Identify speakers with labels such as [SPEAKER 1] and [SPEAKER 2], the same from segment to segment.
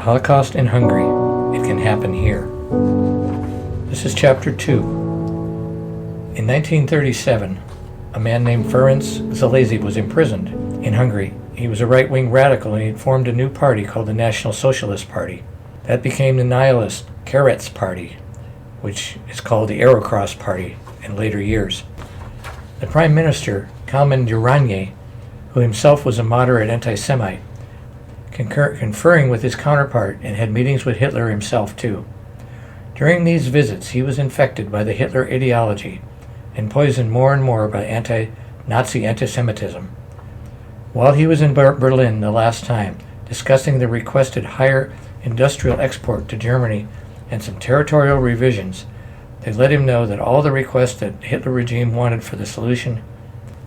[SPEAKER 1] Holocaust in Hungary. It can happen here. This is Chapter 2. In 1937, a man named Ferenc Szalasi was imprisoned in Hungary. He was a right-wing radical and he had formed a new party called the National Socialist Party. That became the nihilist Keretz Party, which is called the Arrowcross Party in later years. The Prime Minister, Kálmán Gyurcsány, who himself was a moderate anti-Semite, conferring with his counterpart and had meetings with Hitler himself too. During these visits, he was infected by the Hitler ideology and poisoned more and more by Nazi anti-Semitism. While he was in Berlin the last time, discussing the requested higher industrial export to Germany and some territorial revisions, they let him know that all the requests that the Hitler regime wanted for the solution.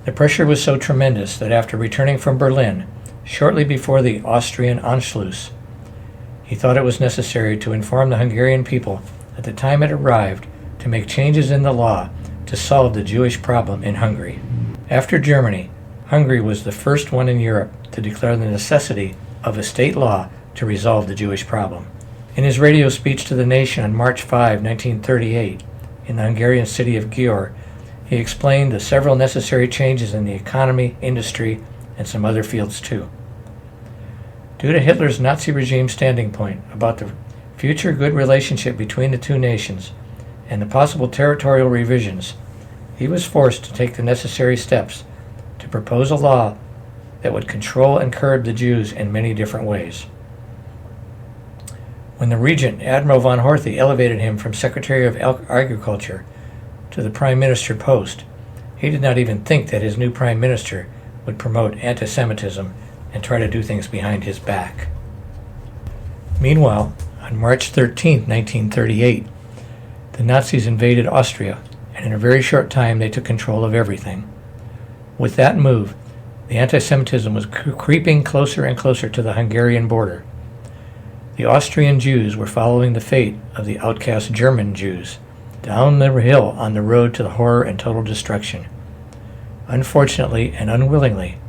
[SPEAKER 1] The pressure was so tremendous that after returning from Berlin, shortly before the Austrian Anschluss, he thought it was necessary to inform the Hungarian people that the time had arrived to make changes in the law to solve the Jewish problem in Hungary. After Germany, Hungary was the first one in Europe to declare the necessity of a state law to resolve the Jewish problem. In his radio speech to the nation on March 5, 1938, in the Hungarian city of Győr, he explained the several necessary changes in the economy, industry, and some other fields too. Due to Hitler's Nazi regime standing point about the future good relationship between the two nations and the possible territorial revisions, he was forced to take the necessary steps to propose a law that would control and curb the Jews in many different ways. When the regent, Admiral von Horthy, elevated him from Secretary of Agriculture to the Prime Minister post, he did not even think that his new Prime Minister would promote anti-Semitism and try to do things behind his back. Meanwhile, on March 13, 1938, the Nazis invaded Austria, and in a very short time they took control of everything. With that move, the anti-Semitism was creeping closer and closer to the Hungarian border. The Austrian Jews were following the fate of the outcast German Jews, down the hill on the road to the horror and total destruction. Unfortunately and unwillingly,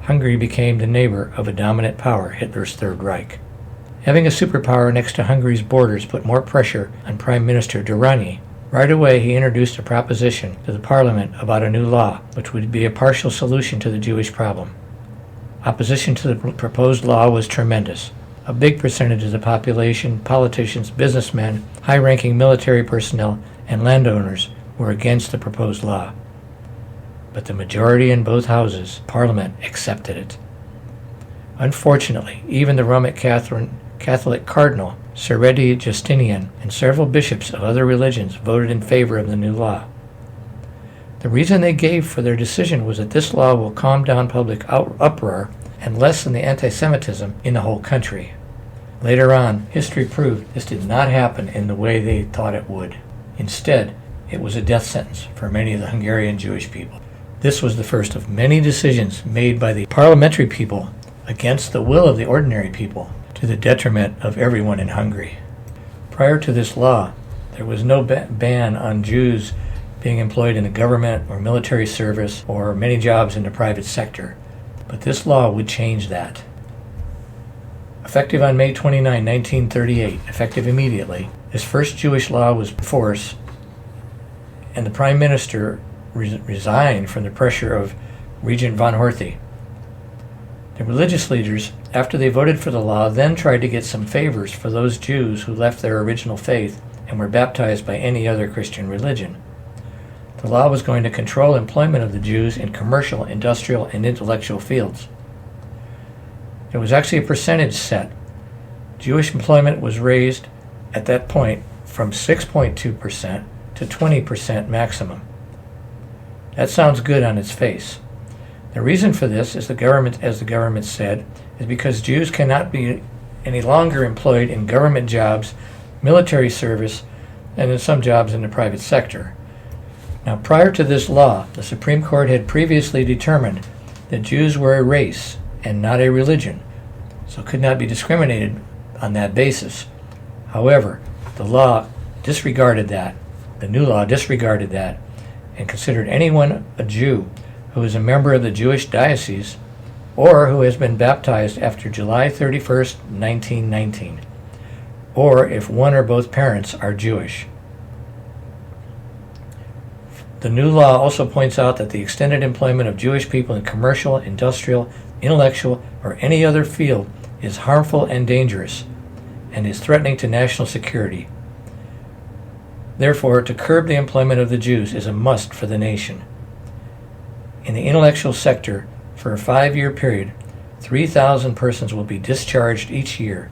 [SPEAKER 1] Hungary became the neighbor of a dominant power, Hitler's Third Reich. Having a superpower next to Hungary's borders put more pressure on Prime Minister Gyurcsány. Right away he introduced a proposition to the parliament about a new law, which would be a partial solution to the Jewish problem. Opposition to the proposed law was tremendous. A big percentage of the population, politicians, businessmen, high-ranking military personnel, and landowners were against the proposed law. But the majority in both houses, Parliament, accepted it. Unfortunately, even the Roman Catholic Cardinal, Seredi Justinian, and several bishops of other religions voted in favor of the new law. The reason they gave for their decision was that this law will calm down public uproar and lessen the anti-Semitism in the whole country. Later on, history proved this did not happen in the way they thought it would. Instead, it was a death sentence for many of the Hungarian Jewish people. This was the first of many decisions made by the parliamentary people against the will of the ordinary people, to the detriment of everyone in Hungary. Prior to this law, there was no ban on Jews being employed in the government or military service or many jobs in the private sector. But this law would change that. Effective on May 29, 1938, effective immediately, this first Jewish law was in force, and the Prime Minister resigned from the pressure of Regent von Horthy. The religious leaders, after they voted for the law, then tried to get some favors for those Jews who left their original faith and were baptized by any other Christian religion. The law was going to control employment of the Jews in commercial, industrial, and intellectual fields. There was actually a percentage set. Jewish employment was raised at that point from 6.2% to 20% maximum. That sounds good on its face. The reason for this is the government, as the government said, is because Jews cannot be any longer employed in government jobs, military service, and in some jobs in the private sector. Now, prior to this law, the Supreme Court had previously determined that Jews were a race and not a religion, so could not be discriminated on that basis. However, the law disregarded that. The new law disregarded that and considered anyone a Jew who is a member of the Jewish diocese or who has been baptized after July 31st, 1919. or if one or both parents are Jewish. The new law also points out that the extended employment of Jewish people in commercial, industrial, intellectual, or any other field is harmful and dangerous, and is threatening to national security. Therefore, to curb the employment of the Jews is a must for the nation. In the intellectual sector, for a 5-year period, 3,000 persons will be discharged each year.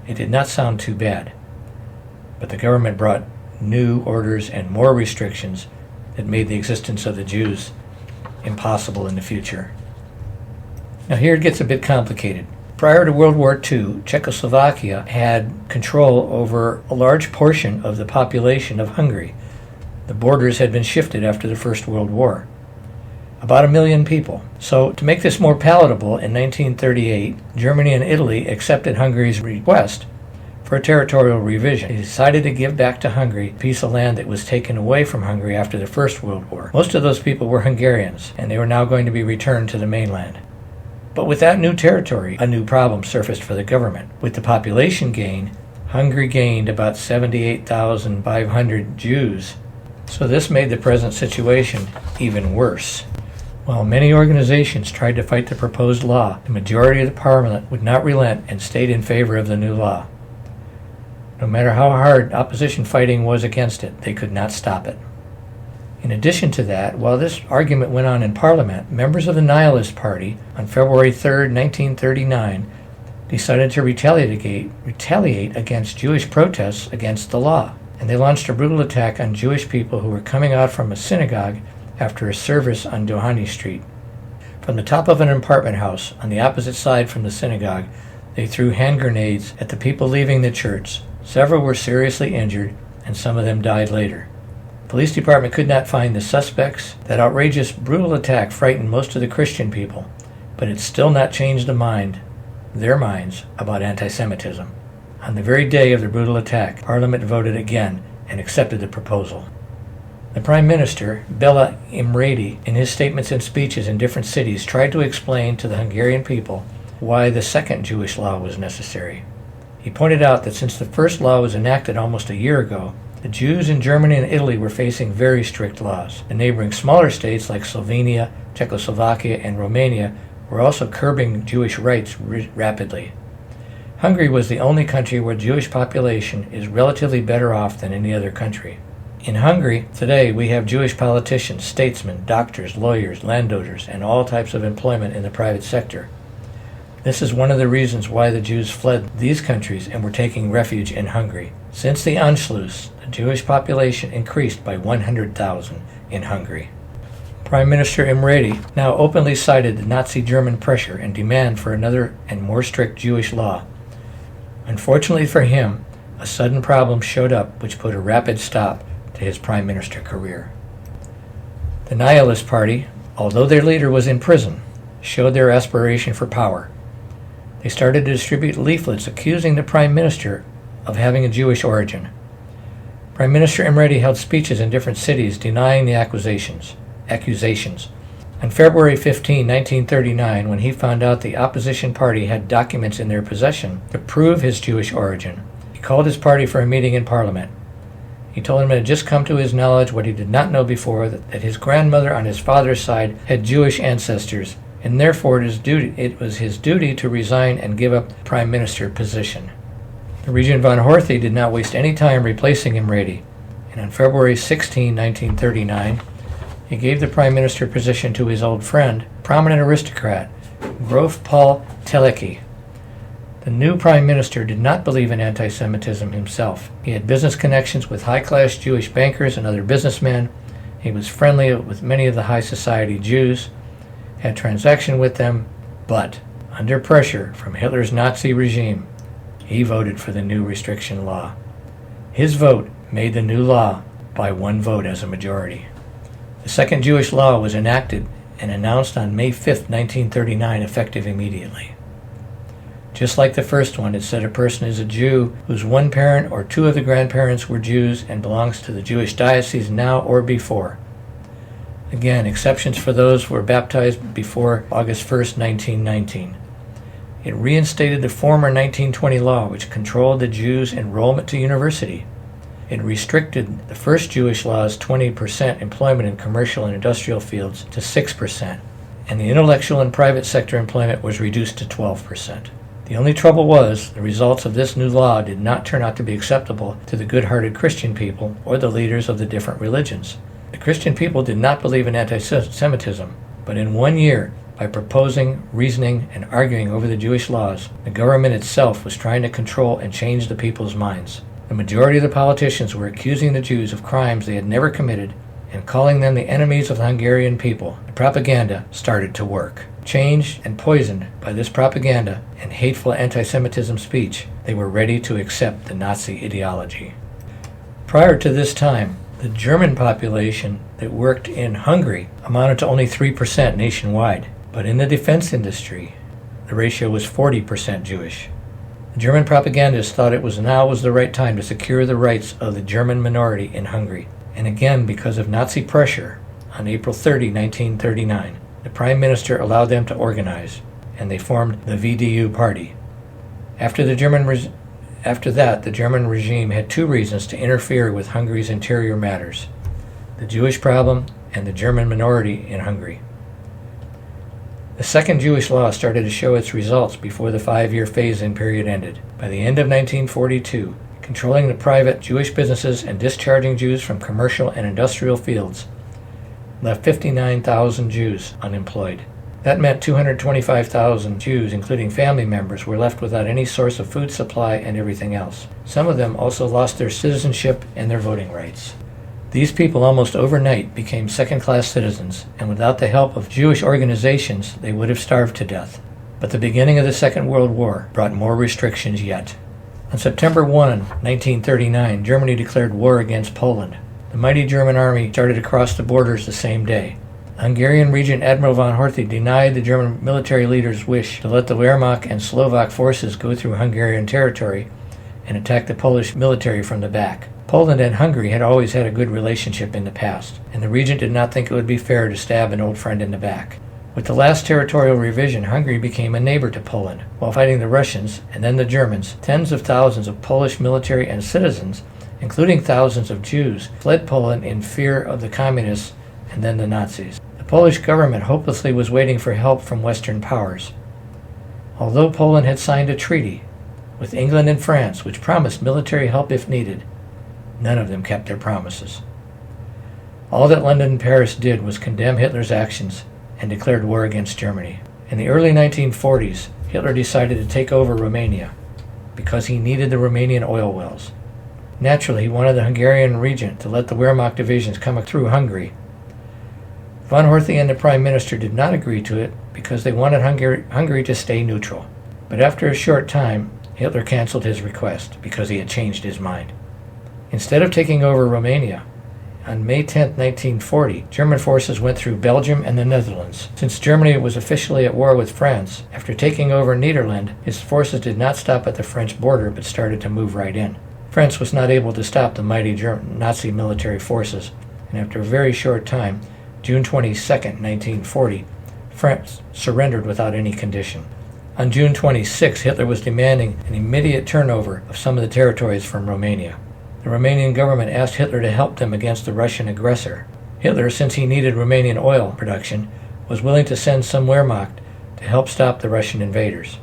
[SPEAKER 1] It did not sound too bad, but the government brought new orders and more restrictions that made the existence of the Jews impossible in the future. Now here it gets a bit complicated. Prior to World War II, Czechoslovakia had control over a large portion of the population of Hungary. The borders had been shifted after the First World War. About 1 million people. So to make this more palatable, in 1938, Germany and Italy accepted Hungary's request for a territorial revision. They decided to give back to Hungary a piece of land that was taken away from Hungary after the First World War. Most of those people were Hungarians, and they were now going to be returned to the mainland. But with that new territory, a new problem surfaced for the government. With the population gain, Hungary gained about 78,500 Jews. So this made the present situation even worse. While many organizations tried to fight the proposed law, the majority of the parliament would not relent and stayed in favor of the new law. No matter how hard opposition fighting was against it, they could not stop it. In addition to that, while this argument went on in Parliament, members of the Nihilist Party, on February 3, 1939, decided to retaliate against Jewish protests against the law, and they launched a brutal attack on Jewish people who were coming out from a synagogue after a service on Doheny Street. From the top of an apartment house on the opposite side from the synagogue, they threw hand grenades at the people leaving the church. Several were seriously injured, and some of them died later. The police department could not find the suspects. That outrageous, brutal attack frightened most of the Christian people, but it still not changed their minds about anti-Semitism. On the very day of the brutal attack, Parliament voted again and accepted the proposal. The Prime Minister, Bela Imredi, in his statements and speeches in different cities, tried to explain to the Hungarian people why the second Jewish law was necessary. He pointed out that since the first law was enacted almost a year ago, the Jews in Germany and Italy were facing very strict laws. The neighboring smaller states like Slovenia, Czechoslovakia, and Romania were also curbing Jewish rights rapidly. Hungary was the only country where Jewish population is relatively better off than any other country. In Hungary, today, we have Jewish politicians, statesmen, doctors, lawyers, landowners, and all types of employment in the private sector. This is one of the reasons why the Jews fled these countries and were taking refuge in Hungary. Since the Anschluss, the Jewish population increased by 100,000 in Hungary. Prime Minister Imredi now openly cited the Nazi German pressure and demand for another and more strict Jewish law. Unfortunately for him, a sudden problem showed up which put a rapid stop to his prime minister career. The Nihilist Party, although their leader was in prison, showed their aspiration for power. They started to distribute leaflets accusing the prime minister of having a Jewish origin. Prime Minister Imredi held speeches in different cities denying the accusations. On February 15, 1939, when he found out the opposition party had documents in their possession to prove his Jewish origin, he called his party for a meeting in Parliament. He told him it had just come to his knowledge what he did not know before, that his grandmother on his father's side had Jewish ancestors, and therefore it was his duty to resign and give up the prime minister position. The Regent von Horthy did not waste any time replacing Imredi, and on February 16, 1939, he gave the prime minister position to his old friend, prominent aristocrat, Grof Paul Teleki. The new prime minister did not believe in anti-Semitism himself. He had business connections with high-class Jewish bankers and other businessmen. He was friendly with many of the high society Jews, had transaction with them, but under pressure from Hitler's Nazi regime, he voted for the new restriction law. His vote made the new law by one vote as a majority. The second Jewish law was enacted and announced on May 5, 1939, effective immediately. Just like the first one, it said a person is a Jew whose one parent or two of the grandparents were Jews and belongs to the Jewish diocese now or before. Again, exceptions for those who were baptized before August 1, 1919. It reinstated the former 1920 law which controlled the Jews' enrollment to university. It restricted the first Jewish law's 20% employment in commercial and industrial fields to 6%, and the intellectual and private sector employment was reduced to 12%. The only trouble was, the results of this new law did not turn out to be acceptable to the good-hearted Christian people or the leaders of the different religions. The Christian people did not believe in anti-Semitism, but in 1 year, by proposing, reasoning, and arguing over the Jewish laws, the government itself was trying to control and change the people's minds. The majority of the politicians were accusing the Jews of crimes they had never committed and calling them the enemies of the Hungarian people. The propaganda started to work. Changed and poisoned by this propaganda and hateful anti-Semitism speech, they were ready to accept the Nazi ideology. Prior to this time, the German population that worked in Hungary amounted to only 3% nationwide, but in the defense industry, the ratio was 40% Jewish. The German propagandists thought it was the right time to secure the rights of the German minority in Hungary. And again, because of Nazi pressure, on April 30, 1939, the Prime Minister allowed them to organize, and they formed the VDU party. After that, the German regime had two reasons to interfere with Hungary's interior matters: the Jewish problem and the German minority in Hungary. The second Jewish law started to show its results before the 5-year phase-in period ended. By the end of 1942, controlling the private Jewish businesses and discharging Jews from commercial and industrial fields left 59,000 Jews unemployed. That meant 225,000 Jews, including family members, were left without any source of food supply and everything else. Some of them also lost their citizenship and their voting rights. These people almost overnight became second-class citizens, and without the help of Jewish organizations, they would have starved to death. But the beginning of the Second World War brought more restrictions yet. On September 1, 1939, Germany declared war against Poland. The mighty German army started to cross the borders the same day. The Hungarian Regent Admiral von Horthy denied the German military leader's wish to let the Wehrmacht and Slovak forces go through Hungarian territory and attack the Polish military from the back. Poland and Hungary had always had a good relationship in the past, and the regent did not think it would be fair to stab an old friend in the back. With the last territorial revision, Hungary became a neighbor to Poland. While fighting the Russians and then the Germans, tens of thousands of Polish military and citizens, including thousands of Jews, fled Poland in fear of the communists and then the Nazis. The Polish government hopelessly was waiting for help from Western powers. Although Poland had signed a treaty with England and France which promised military help if needed, none of them kept their promises. All that London and Paris did was condemn Hitler's actions and declared war against Germany. In the early 1940s, Hitler decided to take over Romania because he needed the Romanian oil wells. Naturally, he wanted the Hungarian regent to let the Wehrmacht divisions come through Hungary. Von Horthy and the Prime Minister did not agree to it because they wanted Hungary to stay neutral. But after a short time, Hitler canceled his request because he had changed his mind. Instead of taking over Romania, on May 10, 1940, German forces went through Belgium and the Netherlands. Since Germany was officially at war with France, after taking over Nederland, his forces did not stop at the French border but started to move right in. France was not able to stop the mighty Nazi military forces, and after a very short time, June 22, 1940, France surrendered without any condition. On June 26, Hitler was demanding an immediate turnover of some of the territories from Romania. The Romanian government asked Hitler to help them against the Russian aggressor. Hitler, since he needed Romanian oil production, was willing to send some Wehrmacht to help stop the Russian invaders.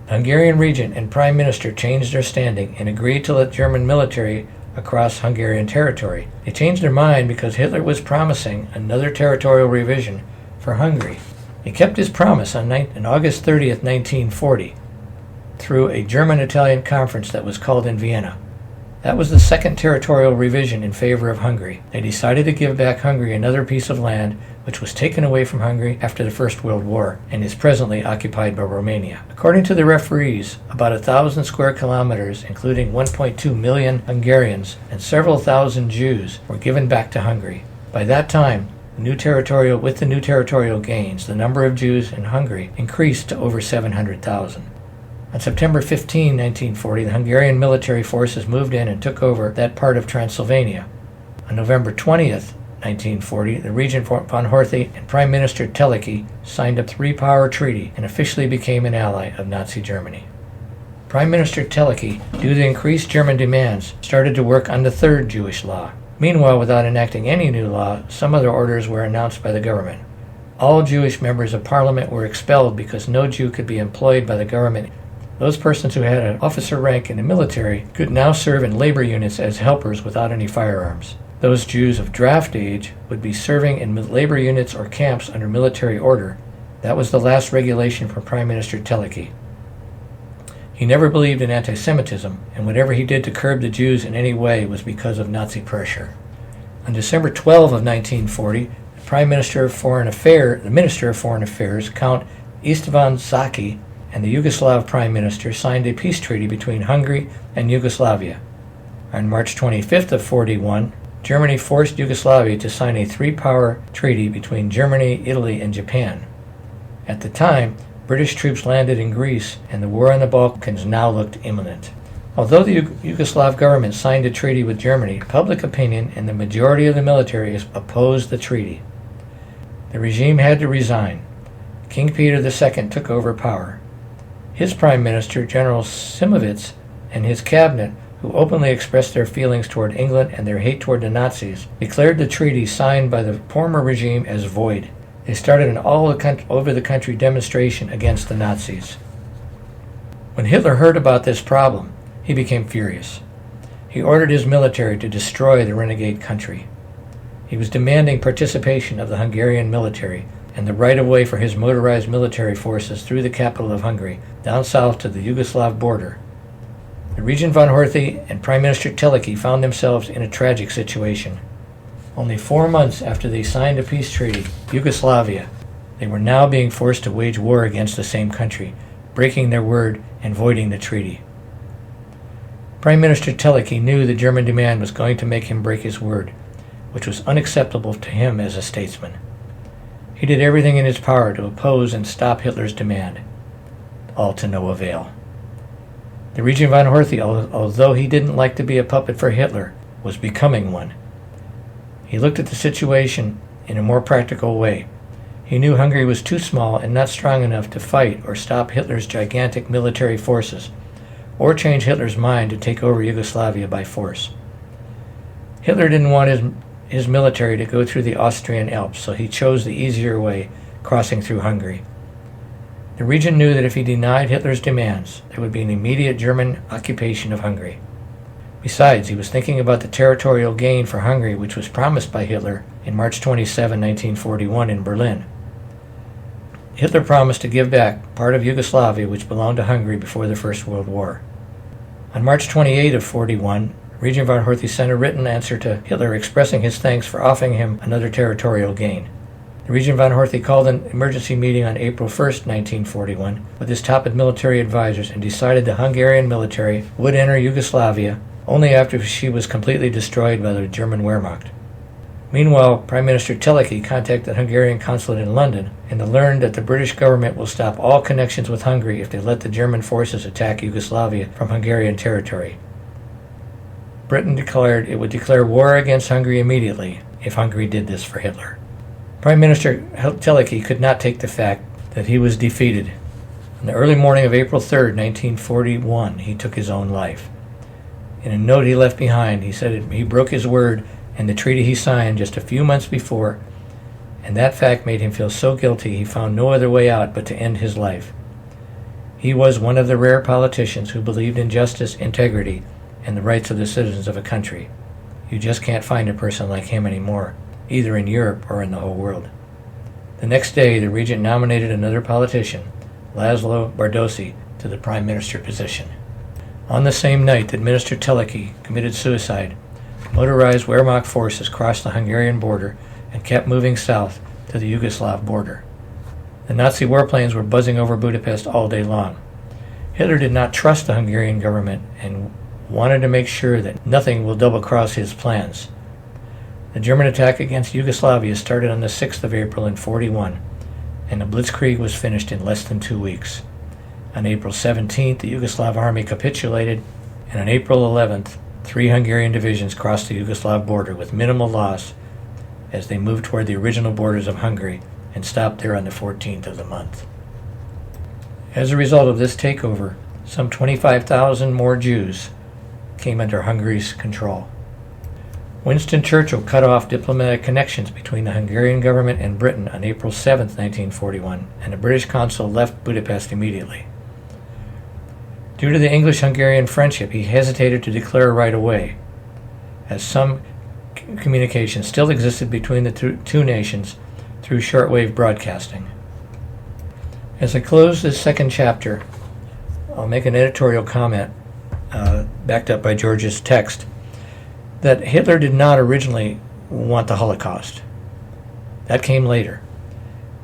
[SPEAKER 1] The Hungarian regent and prime minister changed their standing and agreed to let German military across Hungarian territory. They changed their mind because Hitler was promising another territorial revision for Hungary. He kept his promise on August 30, 1940, through a German-Italian conference that was called in Vienna. That was the second territorial revision in favor of Hungary. They decided to give back Hungary another piece of land which was taken away from Hungary after the First World War and is presently occupied by Romania. According to the referees, about 1,000 square kilometers, including 1.2 million Hungarians and several thousand Jews, were given back to Hungary. By that time, with the new territorial gains, the number of Jews in Hungary increased to over 700,000. On September 15, 1940, the Hungarian military forces moved in and took over that part of Transylvania. On November 20th, 1940, the Regent von Horthy and Prime Minister Teleki signed a three-power treaty and officially became an ally of Nazi Germany. Prime Minister Teleki, due to increased German demands, started to work on the third Jewish law. Meanwhile, without enacting any new law, some other orders were announced by the government. All Jewish members of parliament were expelled because no Jew could be employed by the government. Those persons who had an officer rank in the military could now serve in labor units as helpers without any firearms. Those Jews of draft age would be serving in labor units or camps under military order. That was the last regulation from Prime Minister Teleki. He never believed in anti-Semitism, and whatever he did to curb the Jews in any way was because of Nazi pressure. On December 12 of 1940, the Minister of Foreign Affairs, Count Istvan Zaki, and the Yugoslav Prime Minister signed a peace treaty between Hungary and Yugoslavia. On March 25th of 41, Germany forced Yugoslavia to sign a three-power treaty between Germany, Italy, and Japan. At the time, British troops landed in Greece, and the war on the Balkans now looked imminent. Although the Yugoslav government signed a treaty with Germany, public opinion and the majority of the military opposed the treaty. The regime had to resign. King Peter II took over power. His Prime Minister, General Simovic, and his cabinet, who openly expressed their feelings toward England and their hate toward the Nazis, declared the treaty signed by the former regime as void. They started an all-over-the-country demonstration against the Nazis. When Hitler heard about this problem, he became furious. He ordered his military to destroy the renegade country. He was demanding participation of the Hungarian military and the right-of-way for his motorized military forces through the capital of Hungary, down south to the Yugoslav border. The Regent von Horthy and Prime Minister Teleki found themselves in a tragic situation. Only 4 months after they signed a peace treaty, Yugoslavia, they were now being forced to wage war against the same country, breaking their word and voiding the treaty. Prime Minister Teleki knew the German demand was going to make him break his word, which was unacceptable to him as a statesman. He did everything in his power to oppose and stop Hitler's demand, all to no avail. The Regent von Horthy, although he didn't like to be a puppet for Hitler, was becoming one. He looked at the situation in a more practical way. He knew Hungary was too small and not strong enough to fight or stop Hitler's gigantic military forces, or change Hitler's mind to take over Yugoslavia by force. Hitler didn't want his military to go through the Austrian Alps, so he chose the easier way, crossing through Hungary. The regent knew that if he denied Hitler's demands, there would be an immediate German occupation of Hungary. Besides, he was thinking about the territorial gain for Hungary which was promised by Hitler in March 27, 1941 in Berlin. Hitler promised to give back part of Yugoslavia which belonged to Hungary before the First World War. On March 28 of 41, Regent von Horthy sent a written answer to Hitler expressing his thanks for offering him another territorial gain. The Regent von Horthy called an emergency meeting on April 1, 1941, with his top military advisors and decided the Hungarian military would enter Yugoslavia only after she was completely destroyed by the German Wehrmacht. Meanwhile, Prime Minister Teleki contacted the Hungarian consulate in London and learned that the British government will stop all connections with Hungary if they let the German forces attack Yugoslavia from Hungarian territory. Britain declared it would declare war against Hungary immediately if Hungary did this for Hitler. Prime Minister Teleki could not take the fact that he was defeated. On the early morning of April 3, 1941, he took his own life. In a note he left behind, he said he broke his word and the treaty he signed just a few months before, and that fact made him feel so guilty he found no other way out but to end his life. He was one of the rare politicians who believed in justice, integrity, and the rights of the citizens of a country. You just can't find a person like him anymore, either in Europe or in the whole world. The next day, the regent nominated another politician, Laszlo Bardosi, to the prime minister position. On the same night that Minister Teleki committed suicide, motorized Wehrmacht forces crossed the Hungarian border and kept moving south to the Yugoslav border. The Nazi warplanes were buzzing over Budapest all day long. Hitler did not trust the Hungarian government and wanted to make sure that nothing will double-cross his plans. The German attack against Yugoslavia started on the 6th of April in 41, and the Blitzkrieg was finished in less than 2 weeks. On April 17th, the Yugoslav army capitulated, and on April 11th, 3 Hungarian divisions crossed the Yugoslav border with minimal loss as they moved toward the original borders of Hungary and stopped there on the 14th of the month. As a result of this takeover, some 25,000 more Jews came under Hungary's control. Winston Churchill cut off diplomatic connections between the Hungarian government and Britain on April 7, 1941, and the British consul left Budapest immediately. Due to the English-Hungarian friendship, he hesitated to declare right away, as some communication still existed between the two nations through shortwave broadcasting. As I close this second chapter, I'll make an editorial comment, backed up by George's text, that Hitler did not originally want the Holocaust. That came later.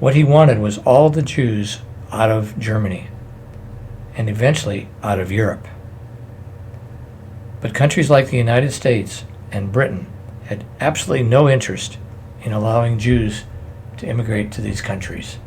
[SPEAKER 1] What he wanted was all the Jews out of Germany, and eventually out of Europe. But countries like the United States and Britain had absolutely no interest in allowing Jews to immigrate to these countries.